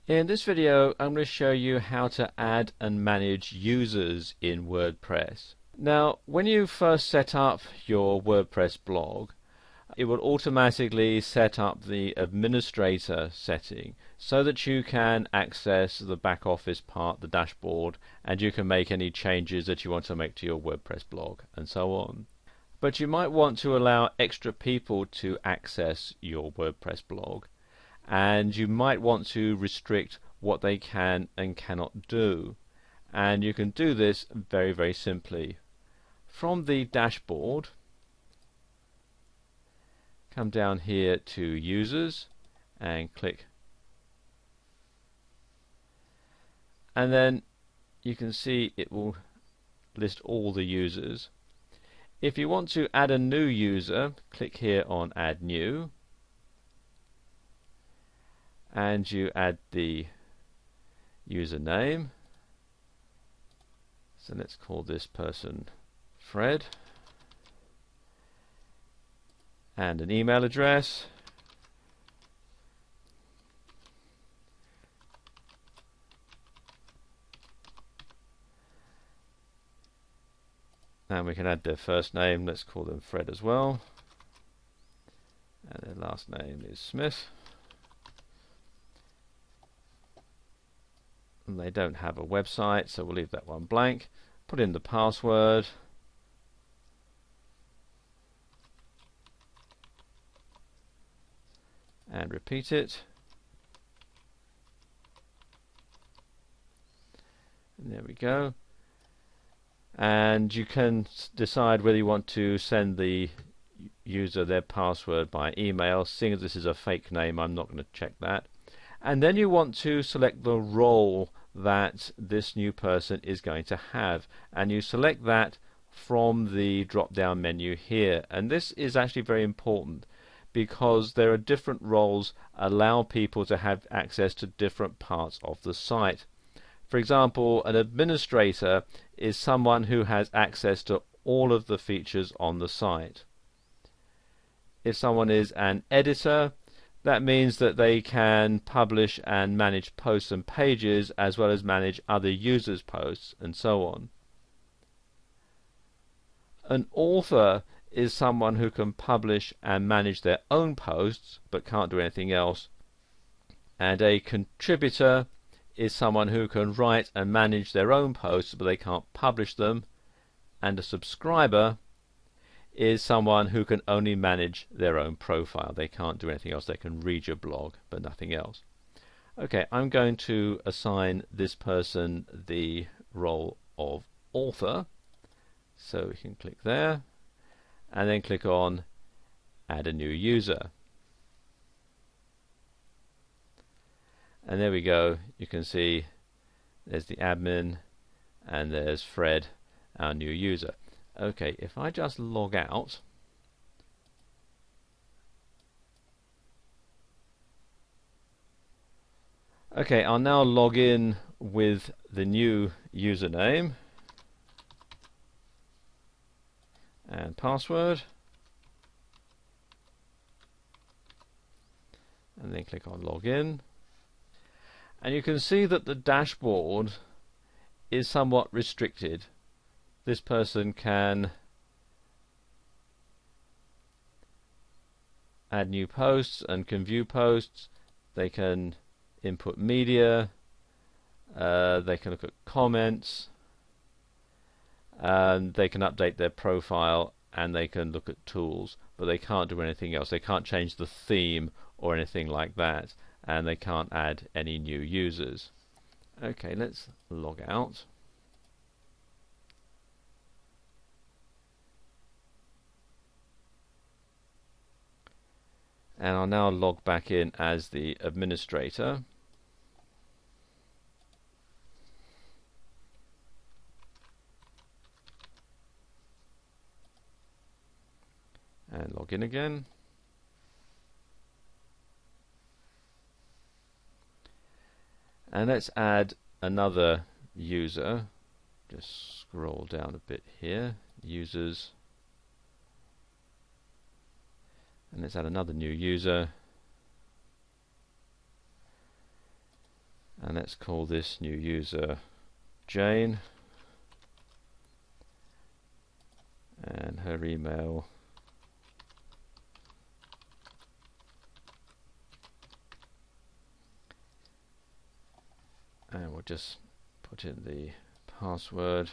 In this video, I'm going to show you how to add and manage users in WordPress. Now, when you first set up your WordPress blog, it will automatically set up the administrator setting so that you can access the back office part, the dashboard, and you can make any changes that you want to make to your WordPress blog and so on. But you might want to allow extra people to access your WordPress blog, and you might want to restrict what they can and cannot do. And you can do this very simply. From the dashboard, come down here to users and click, and then you can see it will list all the users. If you want to add a new user, click here on add new, and you add the username. So let's call this person Fred, and an email address, and we can add their first name. Let's call them Fred as well, and their last name is Smith. And they don't have a website, so we'll leave that one blank. Put in the password, and repeat it. And there we go. And you can decide whether you want to send the user their password by email. Seeing as this is a fake name, I'm not going to check that. And then you want to select the role that this new person is going to have, and you select that from the drop down menu here. And this is actually very important because there are different roles allow people to have access to different parts of the site. For example, an administrator is someone who has access to all of the features on the site. If someone is an editor, that means that they can publish and manage posts and pages, as well as manage other users' posts and so on. An author is someone who can publish and manage their own posts but can't do anything else. And a contributor is someone who can write and manage their own posts but they can't publish them. And a subscriber is someone who can only manage their own profile. They can't do anything else. They can read your blog but nothing else. Okay, I'm going to assign this person the role of author, so we can click there and then click on add a new user, and there we go. You can see there's the admin and there's Fred, our new user. Okay, if I just log out, okay, I'll now log in with the new username and password, and then click on login, and you can see that the dashboard is somewhat restricted. This person can add new posts and can view posts. They can input media. They can look at comments. And they can update their profile, and they can look at tools. But they can't do anything else. They can't change the theme or anything like that. And they can't add any new users. Okay, let's log out. And I'll now log back in as the administrator. And log in again. And let's add another user. Just scroll down a bit here. Users. And let's add another new user. And let's call this new user Jane, and her email and we'll just put in the password.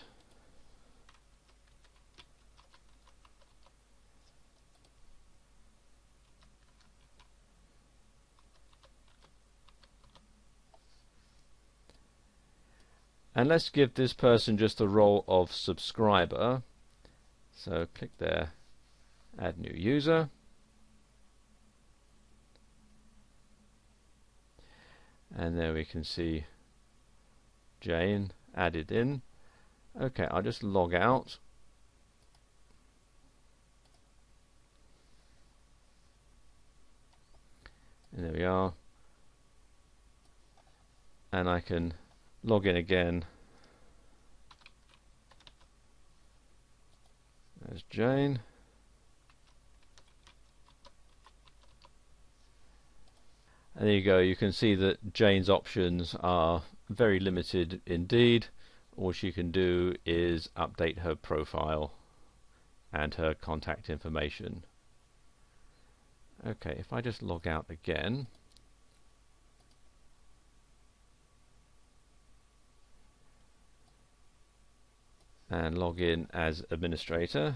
And let's give this person just the role of subscriber. So click there, add new user. And there we can see Jane added in. Okay, I'll just log out. And there we are. And I can log in again as Jane. And there you go, you can see that Jane's options are very limited indeed. All she can do is update her profile and her contact information. Okay, if I just log out again, and log in as administrator,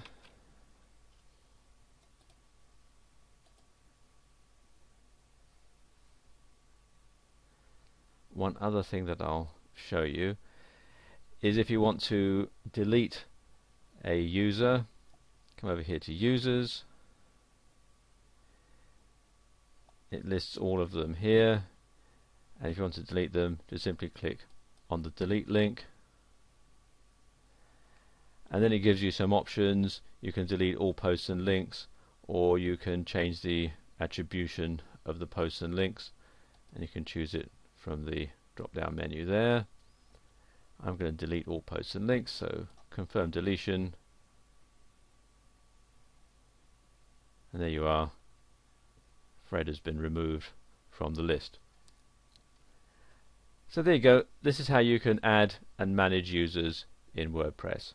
one other thing that I'll show you is if you want to delete a user, come over here to users. It lists all of them here, and if you want to delete them, just simply click on the delete link, and then it gives you some options. You can delete all posts and links, or you can change the attribution of the posts and links, and you can choose it from the drop down menu there. I'm going to delete all posts and links, so confirm deletion, and there you are. Fred has been removed from the list. So there you go. This is how you can add and manage users in WordPress.